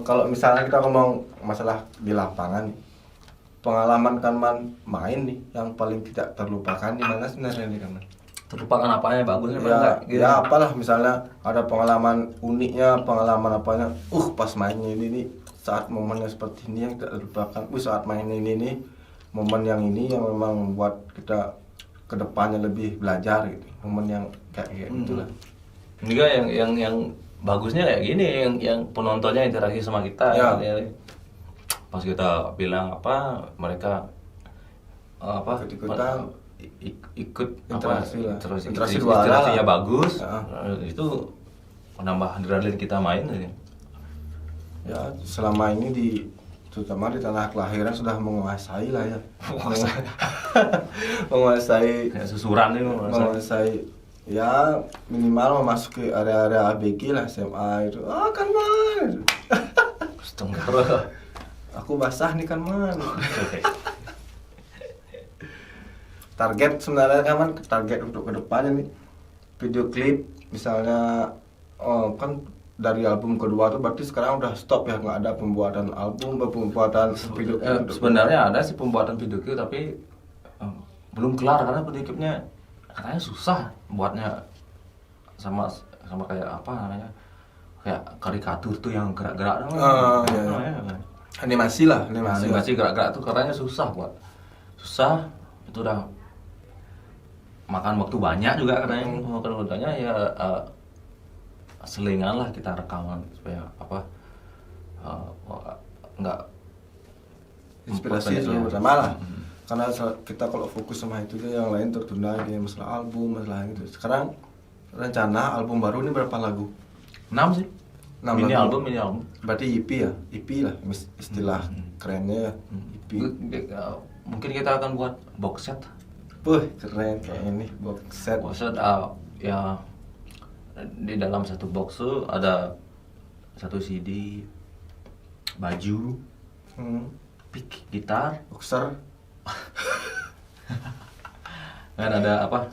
kalau misalnya kita ngomong masalah di lapangan, pengalaman kan man main nih yang paling tidak terlupakan di mana sebenarnya nih kan? Terlupakan apanya bagusnya apa Ya, enggak gitu. ya apalah misalnya ada pengalaman uniknya, pengalaman apanya. Pas mainnya ini nih saat momennya seperti ini yang tidak terlupakan. Saat mainnya ini nih momen yang ini yang memang membuat kita kedepannya lebih belajar gitu. Momen yang kayak gitulah. Enggak yang bagusnya kayak gini yang penontonnya interaksi sama kita Ya. ya. Pas kita bilang apa mereka apa Ikut-ikutan. ikut Interaksi lah. interaksi Interaksi dua arah interaksinya lah. bagus. Ya. Itu menambah adrenalin kita main gitu. Ya selama ini terutama di tanah kelahiran sudah menguasai lah ya. menguasai Kayak susuran itu menguasai ya minimal memasuki area-area ABG lah SMA itu. Kan man. setengah. Aku basah nih kan man. Target sebenarnya kan man, target untuk kedepannya nih video klip misalnya kan dari album kedua tuh berarti sekarang udah stop ya, nggak ada pembuatan album, pembuatan video klip. Sebenarnya ada sih pembuatan video klip tapi belum kelar karena video klipnya katanya susah buatnya sama kayak apa namanya kayak karikatur tuh yang gerak-gerak Iya. Animasi lah, animasi gerak-gerak tuh katanya susah itu udah makan waktu banyak juga katanya makan waktunya ya selingan lah kita rekaman supaya apa nggak inspirasi selalu bersama lah. Karena kita kalau fokus sama itu yang lain tertunda kayak masalah album, masalah itu. Sekarang rencana album baru ini berapa lagu? 6 sih 6 mini lagu. album Berarti EP ya? EP lah istilah kerennya ya. EP. mungkin kita akan buat box set Keren kayak ini box set. Ya di dalam satu box tuh ada satu CD, baju, pick gitar, Boxer. kan ada apa?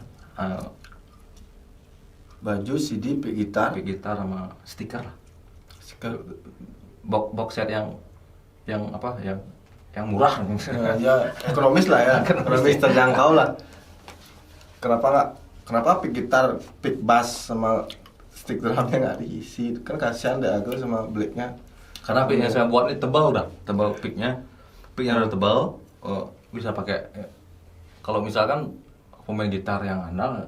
Baju, CD, pick gitar. Pick gitar sama stiker lah. Stiker. Box set yang apa? Yang murah. Ya ekonomis lah ya. Ekonomis terjangkau lah. Kenapa pick gitar, pick bass sama stick drumnya nggak diisi? Kan kasihan deh aku sama Blacknya. Karena picknya saya buat ini tebal picknya udah tebal. Bisa pakai. Kalau misalkan pemain gitar yang andal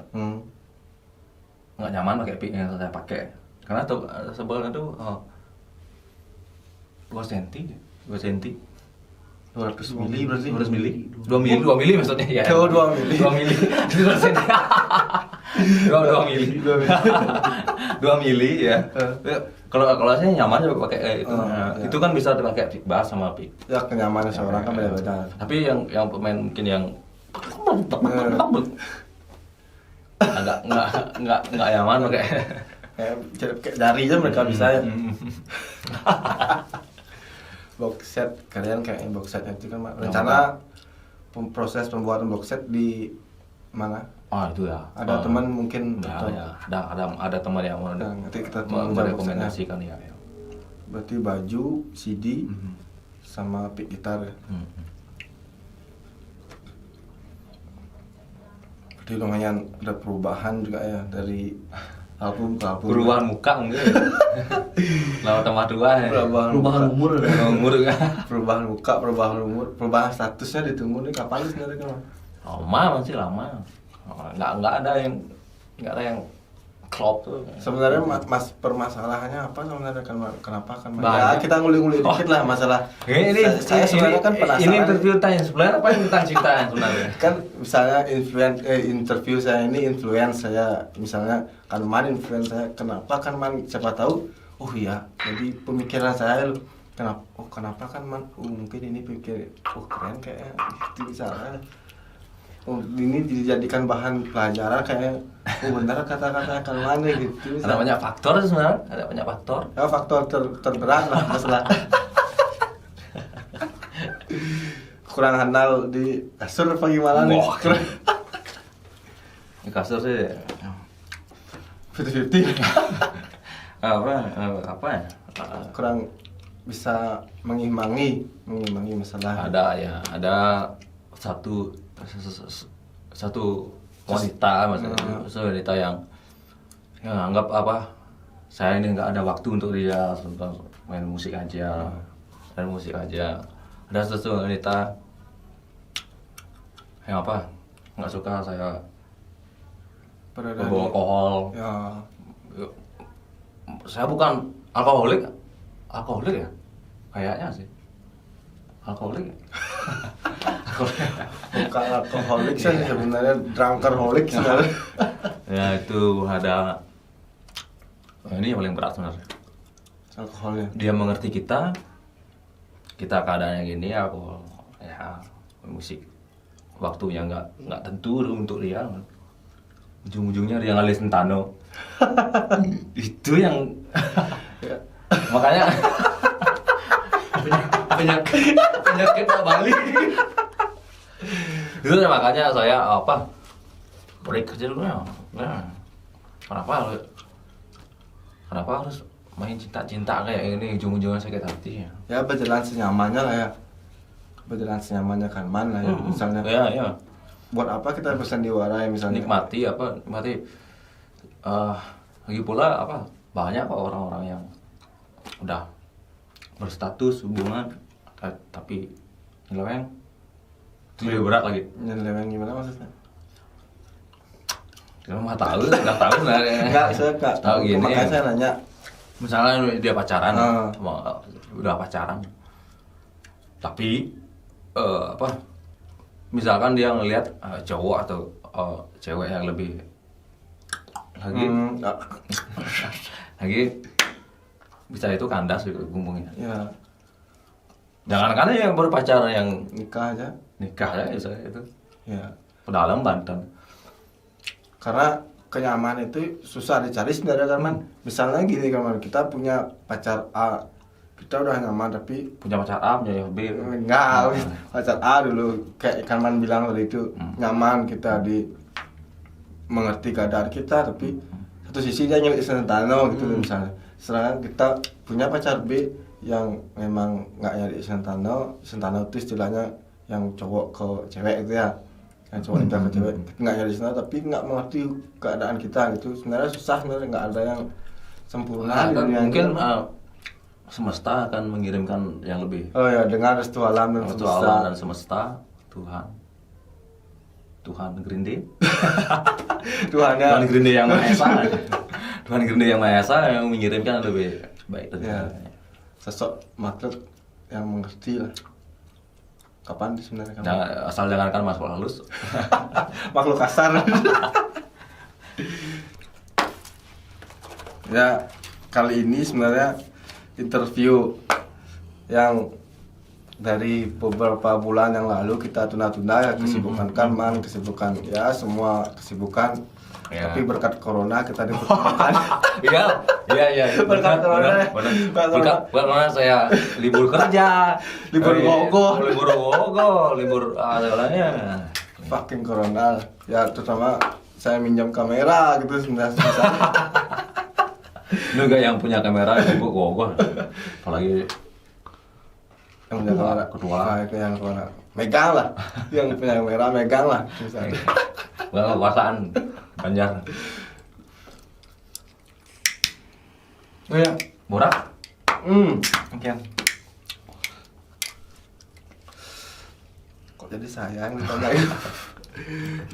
nggak nyaman pakai pick yang saya pakai. Karena sebelah itu 2 cm 200 mili berarti. 200 mili 2 mili maksudnya ya. 2 mili. 2 mili. 2 mili. 2 mili ya. Kalau saya nyaman aja pakai itu. Itu kan bisa dipakai pick bass sama pick. Ya kenyamanan seorang kan beda-beda. Tapi yang pemain mungkin yang agak nggak nyaman pakai. Kayak jari aja mereka bisa ya. Box set kalian kayak box set itu kan rencana proses pembuatan box set di mana? Itu ya. Ada teman mungkin Ya, ada teman yang mau nanti kita merekomendasikan ya. Berarti baju, CD sama pick gitar ya. Berarti lumayan ada perubahan juga ya dari album ke album. Perubahan muka mungkin. Lama tambah tua ya. Perubahan umur kan. Perubahan muka, perubahan umur, perubahan statusnya ditunggu nih kapan sebenarnya kan? Masih lama. Nggak ada yang klop tuh. Sebenarnya mas permasalahannya apa sebenarnya kan kenapa kan? Banyak. Ya, kita ngulik-ngulik dikit lah masalah. Saya sebenarnya kan penasaran. Ini interview tanya sebenarnya apa yang tentang cinta sebenarnya? Kan misalnya interview saya ini influence saya misalnya kan man influence saya kenapa kan man siapa tahu iya jadi pemikiran saya loh kenapa kan man mungkin ini pikir keren kayak gitu misalnya ini dijadikan bahan pelajaran kayak benar kata-kata kan mana gitu Ada banyak faktor sebenarnya, ada banyak faktor. Ya faktor terberat lah masalah kurang handal di kasur apa gimana nih? Di kasur sih 50-50 apa ya? kurang bisa mengimbangi masalah. Ada satu wanita, maksudnya wanita yang anggap apa, saya ini nggak ada waktu untuk dia, main musik aja. Ada satu wanita yang apa, nggak suka saya bawa alkohol. Ya. Saya bukan alkoholik ya, kayaknya sih alkoholik. Bukan alkoholik sih sebenarnya, drunkerholik sebenarnya. Ya itu ada, ini yang paling berat sebenarnya. Alkoholnya. Dia mengerti kita keadaannya gini, aku ya musik waktunya nggak tentu untuk dia. Ujung-ujungnya dia ngalih Sentano. Itu yang makanya penyakit Bali. Itu makanya saya break kerja dulu ya. Kenapa harus main cinta kayak ini, ujung-ujungnya sakit hati ya. Ya berjalan senyamannya lah ya. Berjalan senyamannya kan mana ya, misalnya. Ya. Buat apa kita bersandiwara ya misalnya? Nikmati. Lagi pula banyak kok orang-orang yang udah berstatus hubungan tapi nyeleweng. Itu lebih berat lagi. Nyeleweng gimana maksudnya? Kamu nggak tahu lah. Enggak, saya enggak tahu. Gini, Makanya saya nanya. Misalnya dia pacaran, udah pacaran, tapi misalkan dia ngelihat cowok atau cewek yang lebih lagi bisa itu kandas gitu bumbungnya. Ya. Jangan yang baru pacaran, yang Nikah aja. Bisa itu. Ya. Pedalam Banten. Karena kenyamanan itu susah dicari sebenarnya kan, Man. Misalnya gini kan, Man, kita punya pacar A, kita udah nyaman tapi Punya pacar A, punya B. enggak, pacar A dulu kayak ikan Man bilang tadi itu nyaman, kita mengerti keadaan kita, tapi satu sisi dia nyari Sentano gitu misalnya. Sedangkan kita punya pacar B yang memang nggak nyari Sentano itu istilahnya yang cowok ke cewek itu ya, yang cowok nikah ke cewek, nggak nyari Sentano tapi nggak mengerti keadaan kita gitu. Sebenarnya susah, sebenarnya nggak ada yang sempurna. Mungkin semesta akan mengirimkan yang lebih. Oh ya, dengan restu alam dan Restu semesta. alam dan semesta, Tuhan Grinde. Tuhan Grinde yang Maha Esa. Tuhan Grinde yang Maha Esa yang mengirimkan yang lebih baik dari Ya, sosok makhluk yang mengerti lah. Kapan sebenarnya kamu? Asal jangankan makhluk halus. Makhluk kasar. Ya, kali ini sebenarnya interview yang dari beberapa bulan yang lalu kita tunda-tunda ya, kesibukan Man, kesibukan ya, semua kesibukan. Ya. Tapi berkat corona kita dipertemukan. Iya. Berkat corona. Berkat corona saya libur kerja, Libur gogo. libur segalanya. Fucking corona. Ya, terutama saya minjam kamera gitu sebenarnya. Lu gak yang punya kamera sibuk gogo. Apalagi Yang punya kamera ketua. Yang corona. Megang lah. Yang punya kamera megang lah misalnya. Gak kekuasaan Banjar. Oh ya, Murah? Oke. Kok jadi sayang ditanyain?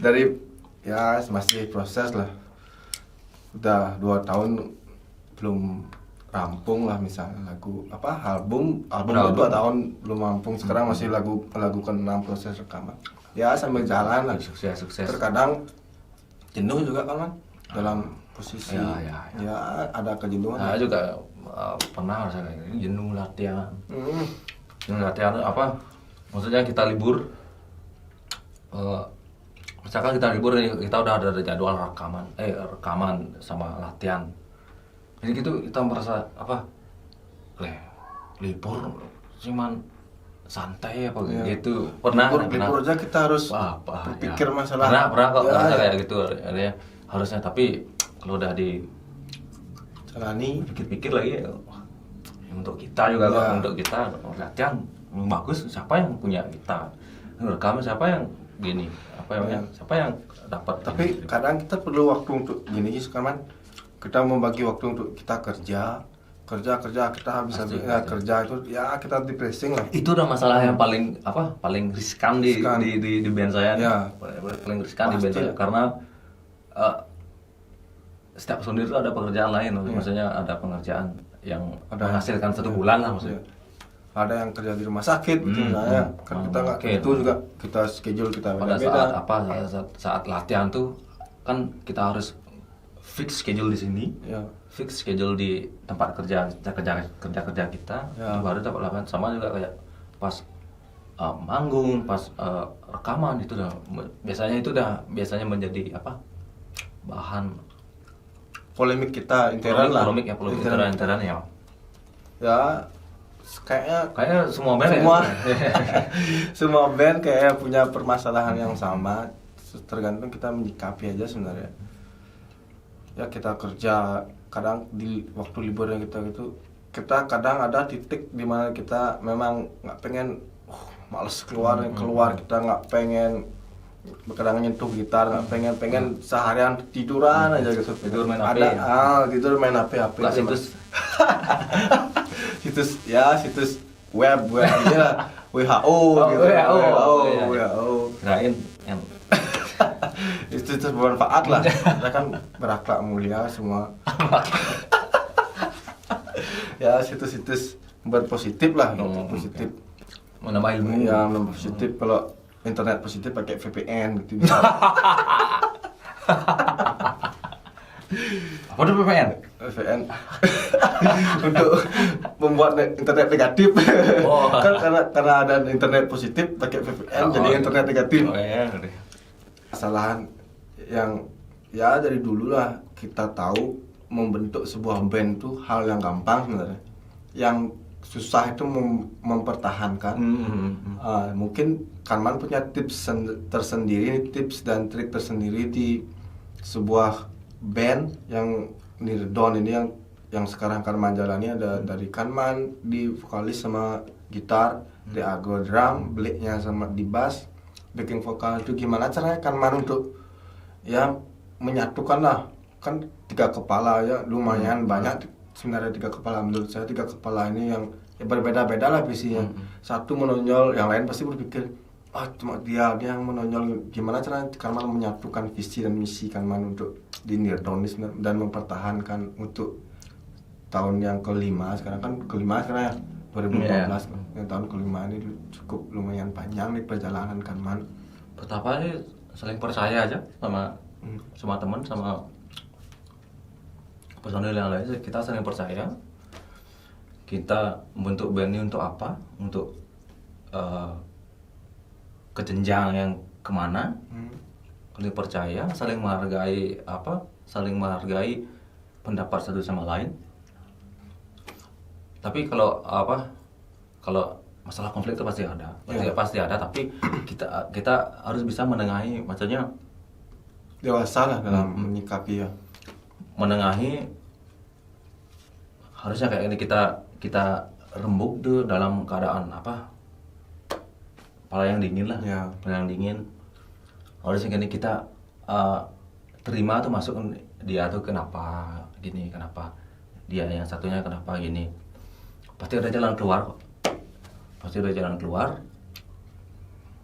Dari ya masih proses lah. Udah 2 tahun belum rampung lah, misalnya album 2 tahun belum rampung, sekarang masih melakukan 6 proses rekaman. Ya sambil jalan lah. Sukses. Terkadang jenuh juga kan, Man, dalam posisi ya ada kejenuhan. Saya juga pernah rasa kayak gini, jenuh latihan. Jenuh latihan apa? Maksudnya kita libur, misalkan kita libur nih, kita udah ada jadwal rekaman sama latihan. Jadi gitu kita merasa libur cuman santai apa gitu. Pernah libur aja kita harus berpikir masalah. Pernah kok merasa kayak gitu ya, harusnya, tapi kalau udah di jalani pikir-pikir lagi untuk kita juga Ya. untuk kita latihan bagus, siapa yang punya kita rekam, siapa yang gini siapa yang dapat. Tapi kadang kita perlu waktu untuk gini sih sekarang, kita membagi waktu untuk kita kerja kita habis Pasti. kerja itu ya kita di pressing lah. Itu udah masalah yang paling riskan di band saya. Ya. Paling riskan di band Pasti. saya karena setiap personil itu ada pekerjaan lain, maksudnya ada pengerjaan yang menghasilkan satu bulan lah maksudnya. Ada yang kerja di rumah sakit misalnya, kan kita nggak tentu juga, kita schedule kita Pada beda-beda. saat latihan tuh kan kita harus fix schedule di sini, Ya. fix schedule di tempat kerja kita, Ya. baru dapat lakukan. Sama juga kayak pas manggung, pas rekaman itu biasanya menjadi bahan Polemik kita intern lah. polemik intern ya. Ya kayaknya Semua band semua band kayak punya permasalahan yang sama, tergantung kita menyikapi aja sebenarnya. Ya kita kerja, kadang di waktu libur yang kita kadang ada titik di mana kita memang nggak pengen, males keluar, kita nggak pengen kadang nyentuh gitar, nggak pengen seharian tiduran aja gitu. Tidur main ada HP. tidur main HP Nggak situs web aja lah. WHO gitu. WHO. kirain yang Itu bermanfaat lah. Kita kan berakhlak mulia semua. Ya situs-situs berpositif lah, positif. menambah ilmu. Ya positif. Kalau internet positif pakai VPN gitu. Apa tuh PPN? VPN untuk membuat internet negatif. Oh. Kan karena ada internet positif pakai VPN jadi internet negatif. Oh ya. Kesalahan yang ya dari dulu lah kita tahu membentuk sebuah band itu hal yang gampang sebenarnya. Yang susah itu mempertahankan. Mungkin Karman punya tips tersendiri, tips dan trik tersendiri di sebuah band yang Nirdon ini yang sekarang Karman jalani. Ada dari Karman di vokalis sama gitar, di Ago drum, Blake-nya sama di bass, backing vokal. Itu gimana caranya Karman untuk ya menyatukan lah, kan 3 kepala ya lumayan banyak sebenarnya. 3 kepala, menurut saya 3 kepala ini yang ya berbeda-beda lah visinya. Satu menonjol, yang lain pasti berpikir cuma dia yang menonjol. Gimana caranya Karman menyatukan visi dan misi Karman untuk di Nirdon dan mempertahankan untuk tahun yang kelima sekarang, kan kelima sekarang ya 2014. Yang tahun kelima ini cukup lumayan panjang nih perjalanan Karman. Pertama sih saling percaya aja sama teman, sama personil yang lain. Kita saling percaya. Kita membentuk band ini untuk apa? Untuk ke jenjang yang kemana? Saling percaya, saling menghargai pendapat satu sama lain. Tapi kalau masalah konflik itu pasti ada, tapi kita harus bisa menengahi, maksudnya Dewasa lah dalam menyikapi ya. Menengahi. Harusnya kayak ini kita rembuk tuh dalam keadaan kepala yang dingin lah. Ya. Kepala yang dingin. Harusnya gini, kita terima tuh masuk dia tuh kenapa gini, kenapa dia yang satunya kenapa gini. Pasti ada jalan keluar kok.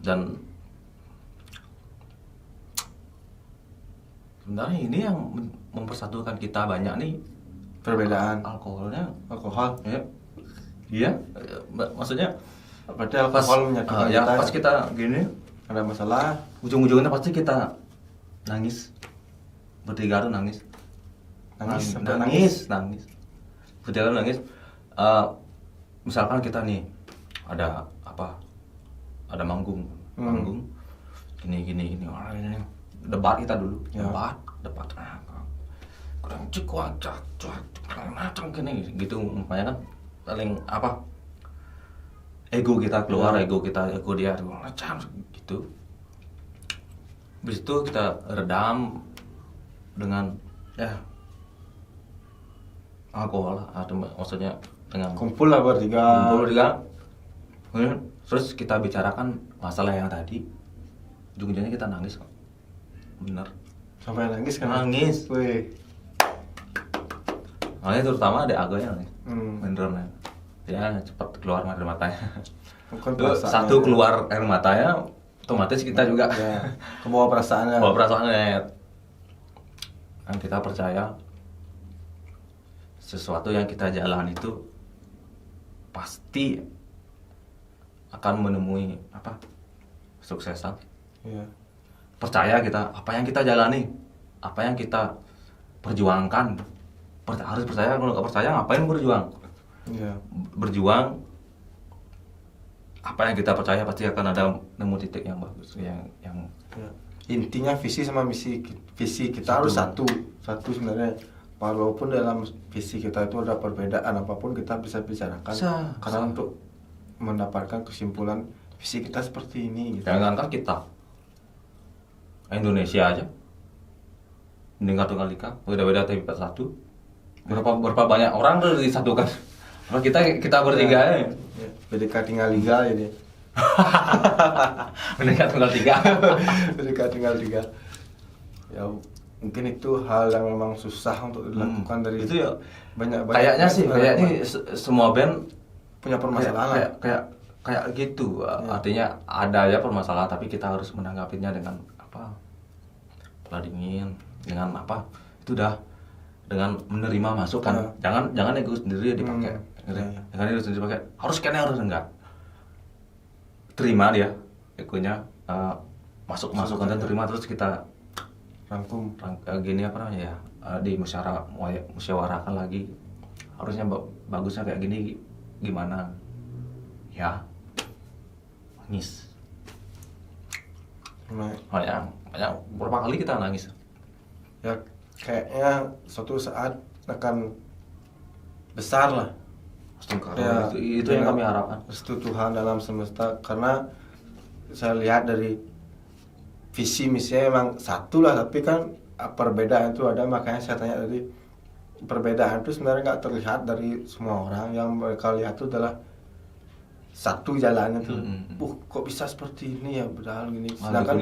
Dan sebenarnya ini yang mempersatukan kita banyak nih, Perbedaan alkohol. ya. Iya, maksudnya Berarti alkohol menyatukan ya kita. pas kita gini Ada masalah, ujung-ujungnya pasti kita nangis, bertiga tuh nangis. Bertiga tuh nangis. Misalkan kita nih ada manggung gini debat kita dulu. Ya. debat kurang cukup gini gitu, makanya kan saling ego kita keluar, ego dia macam gitu. Habis itu kita redam dengan alkohol, atau maksudnya dengan kumpul lah bertiga. Terus kita bicarakan masalah yang tadi, ujung-ujungnya kita nangis kok. Bener. Sampai nangis kan? Nangis. Wih. Nangis terutama ada agaknya nangis. Hmm. Beneran. Ya cepat keluar air matanya. Bukan Terus perasaannya. satu keluar air matanya, otomatis kita juga Ya, kebawa perasaannya. bawa perasaannya. Dan kita percaya sesuatu yang kita jalan itu pasti akan menemui kesuksesan. Iya. Percaya kita, apa yang kita jalani, apa yang kita perjuangkan, harus percaya. Kalau nggak percaya ngapain berjuang? Iya. Berjuang, apa yang kita percaya pasti akan ada nemu titik yang bagus, yang Ya. Intinya visi sama visi kita harus satu sebenarnya. Walaupun dalam visi kita itu ada perbedaan apapun, kita bisa bicarakan. Karena untuk mendapatkan kesimpulan visi kita seperti ini. Gitu. Jangankan kita, Indonesia aja, mendengar Tunggal Ika, beda-beda tapi satu. Berapa banyak orang tuh disatukan. Kalau kita bertiga ya. Berdeka tinggal liga jadi. Mendengar Tunggal Tiga. Berdeka tinggal liga. Ya mungkin itu hal yang memang susah untuk dilakukan dari itu ya banyak kayaknya semua band punya permasalahan kayak gitu. Artinya ada ya permasalahan, tapi kita harus menanggapinya dengan kepala dingin, dengan itu dah dengan menerima masukan. Jangan ego sendiri dipakai. Jangan ego sendiri dipakai. Harus enggak. Terima dia egonya, masukan dan terima, terus kita rangkum gini musyawarahkan lagi, harusnya bagusnya kayak gini gimana ya. Nangis banyak berapa kali kita nangis ya, kayaknya suatu saat akan besar lah ya, itu yang kami harapkan, restu Tuhan dalam semesta. Karena saya lihat dari visi misinya memang satu lah, tapi kan perbedaan itu ada. Makanya saya tanya tadi, perbedaan itu sebenarnya nggak terlihat dari semua orang. Yang mereka lihat itu adalah satu jalannya tuh. Kok bisa seperti ini ya, padahal gini. Sedangkan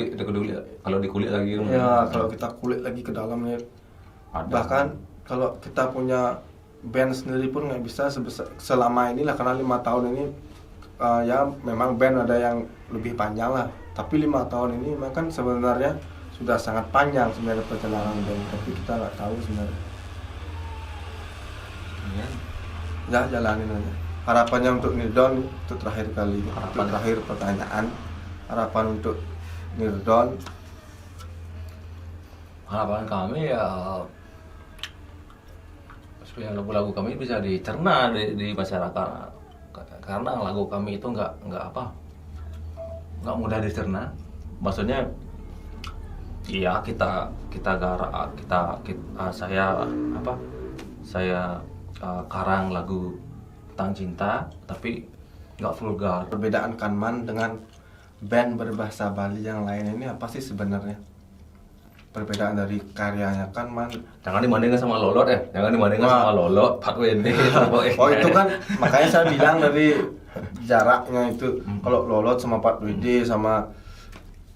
kalau dikulik lagi ya, kalau kita kulik lagi ke dalamnya, bahkan kalau kita punya band sendiri pun nggak bisa selama inilah, karena 5 tahun ini ya memang band ada yang lebih panjang lah, tapi 5 tahun ini memang kan sebenarnya sudah sangat panjang sebenarnya perjalanan band, tapi kita nggak tahu sebenarnya. Ya jalanin aja. Harapannya untuk Nirdon itu terakhir kali, itu terakhir pertanyaan. Harapan untuk Nirdon, harapan kami ya supaya lagu-lagu kami bisa dicerna di masyarakat, karena lagu kami itu nggak mudah dicerna. Maksudnya iya saya karang lagu tentang cinta tapi nggak vulgar. perbedaan Kanman dengan band berbahasa Bali yang lain ini apa sih sebenarnya? Perbedaan dari karyanya Kanman. Jangan dibandingkan sama Lolot ya. Jangan dibandingkan sama Lolot, Pak Wendy. Oh itu kan makanya saya bilang dari jaraknya itu. Kalau Lolot sama Pak WD sama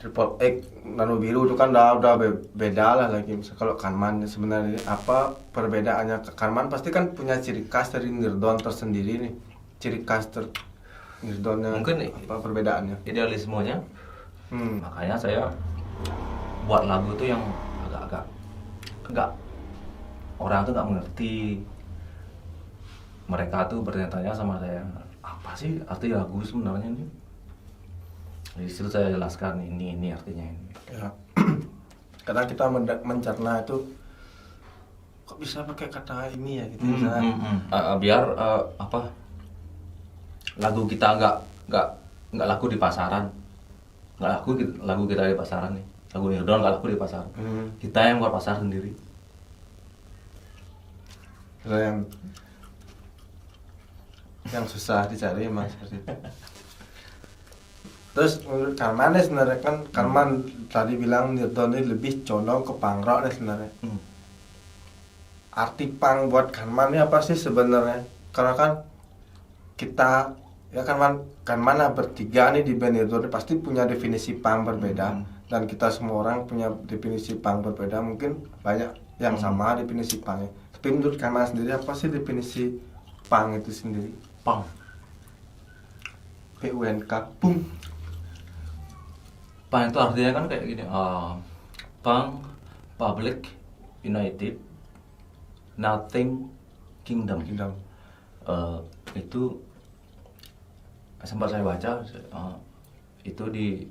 Triple X Nano Biru itu kan udah beda lah lagi. Kalau Kanman sebenarnya apa perbedaannya? Kanman pasti kan punya ciri khas dari Nirdon tersendiri nih. Ciri khas Nirdonnya. Mungkin apa perbedaannya? Idealismenya. Makanya saya buat lagu itu yang agak orang tuh nggak mengerti. Mereka tuh bertanya-tanya sama saya, apa sih arti lagu sebenarnya ini? Di situ saya jelaskan ini artinya ini. Ya. Karena kita mencerna itu kok bisa pakai kata ini ya gitu. Biar lagu kita nggak laku di pasaran, nggak lagu kita di pasaran nih. Lagu Nirdon nggak laku di pasar. Kita yang buat pasar sendiri. Yang susah dicari emang seperti itu. Terus menurut Kanman nih sebenarnya kan Kanman tadi bilang Nirdon ini lebih condong ke punk rock nih sebenarnya. Arti punk buat Kanman ini apa sih sebenarnya? Karena kan kita ya kan mana bertiga nih di band itu pasti punya definisi punk berbeda, dan kita semua orang punya definisi punk berbeda. Mungkin banyak yang sama definisi punk, tapi menurut Kamal sendiri apa sih definisi punk itu sendiri? Punk, PUNK, punk. punk itu artinya kan kayak gini, punk, public, united, nothing, kingdom. Itu sempat saya baca, itu di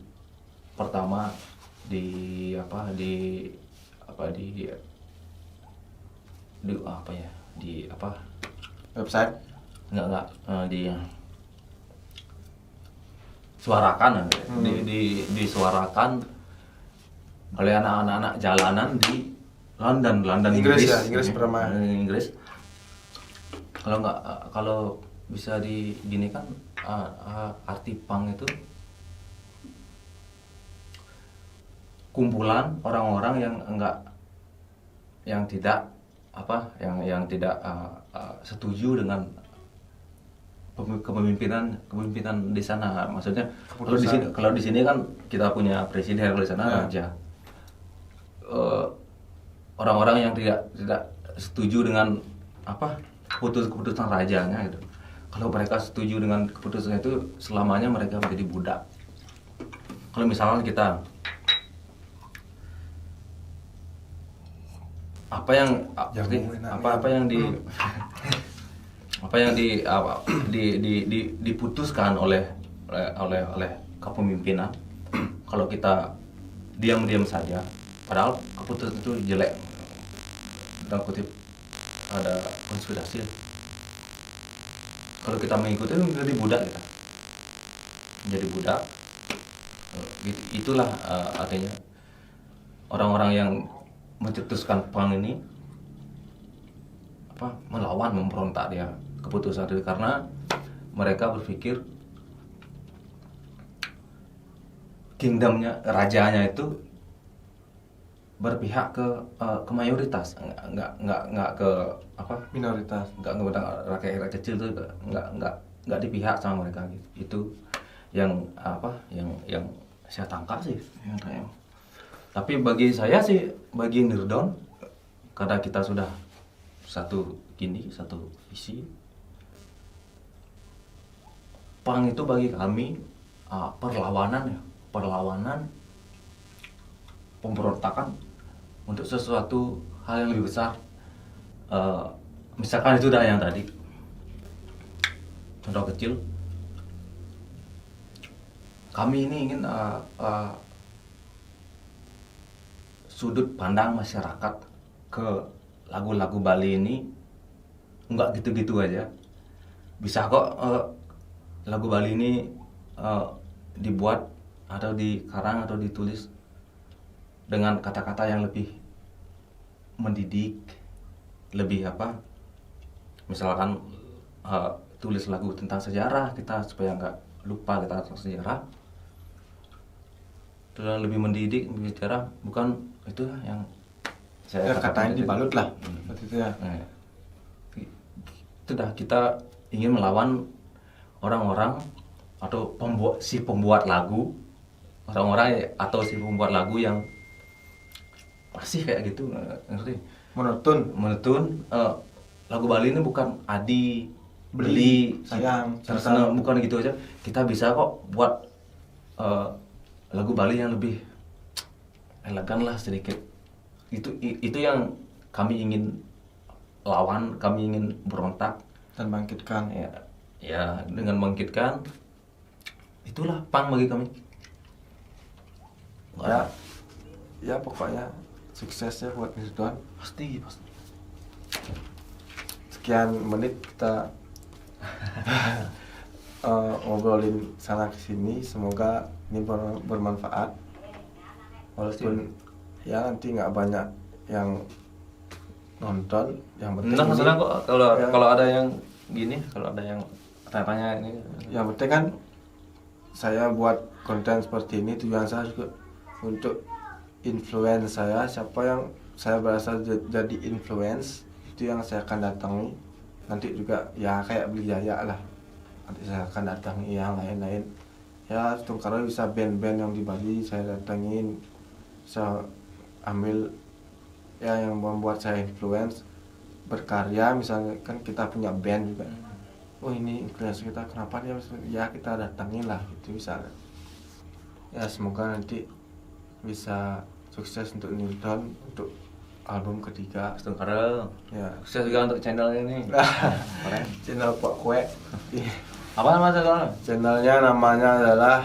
pertama di Website enggak di suarakan, disuarakan oleh anak-anak jalanan di London Inggris ya, Inggris pertama. Inggris. Kalau bisa diginikan, arti punk itu kumpulan orang-orang yang tidak setuju dengan kepemimpinan di sana. Maksudnya kalau di sini kan kita punya presiden, kalau di sana raja. Orang-orang yang tidak setuju dengan keputusan rajanya gitu. Kalau mereka setuju dengan keputusan itu, selamanya mereka menjadi budak. Kalau misalnya kita diputuskan oleh kepemimpinan, kalau kita diam-diam saja, padahal keputusan itu jelek, dalam kutip ada konspirasi. Kalau kita mengikuti itu menjadi budak kita, menjadi budak. Itulah artinya orang-orang yang mencetuskan punk ini melawan, memberontak dia keputusan itu, karena mereka berpikir kingdomnya, rajanya itu berpihak ke mayoritas, nggak ke minoritas, nggak rakyat kecil tuh, nggak dipihak sama mereka gitu. Itu yang saya tangkap sih. Tapi bagi saya sih, bagi Nirdon, karena kita sudah satu visi, punk itu bagi kami perlawanan, pemberontakan untuk sesuatu hal yang lebih besar. Misalkan itu dah yang tadi, contoh kecil, kami ini ingin sudut pandang masyarakat ke lagu-lagu Bali ini nggak gitu-gitu aja. Bisa kok lagu Bali ini dibuat atau dikarang atau ditulis dengan kata-kata yang lebih mendidik, lebih misalkan tulis lagu tentang sejarah kita supaya nggak lupa kita tentang sejarah, itu yang lebih mendidik, lebih sejarah, bukan itu yang saya katanya dibalut lah seperti itu ya. Itu dah, kita ingin melawan orang-orang atau pembuat lagu, orang-orang atau si pembuat lagu yang masih kayak gitu, ngerti? Menetun. Lagu Bali ini bukan adi, beli, sayang, senang, bukan gitu aja. Kita bisa kok buat lagu Bali yang lebih elegan lah sedikit. Itu yang kami ingin lawan, kami ingin berontak dan bangkitkan. Ya, dengan bangkitkan, itulah punk bagi kami. Ya pokoknya sukses ya buat Nirdon. Pasti. Sekian menit kita ngobrolin sana kesini, semoga ini bermanfaat. Walaupun ya nanti nggak banyak yang nonton, yang penting senang kok kalau ada yang gini, kalau ada yang tanya ini. Yang penting kan saya buat konten seperti ini, tujuan saya juga untuk influence saya, siapa yang saya berasa jadi influence, itu yang saya akan datangi. Nanti juga ya kayak beli jaya lah, nanti saya akan datangi yang lain-lain ya. Tungkara bisa band-band yang di Bali saya datangin, saya ambil ya yang membuat saya influence berkarya. Misalnya kan kita punya band juga, oh ini influence kita, kenapa dia ya kita datangin lah itu misalnya. Ya semoga nanti bisa sukses untuk New Dawn untuk album ketiga. Tungkara Ya. sukses juga untuk channelnya nih. Keren. Channel Pak Kue. Apa nama channelnya? Channelnya namanya adalah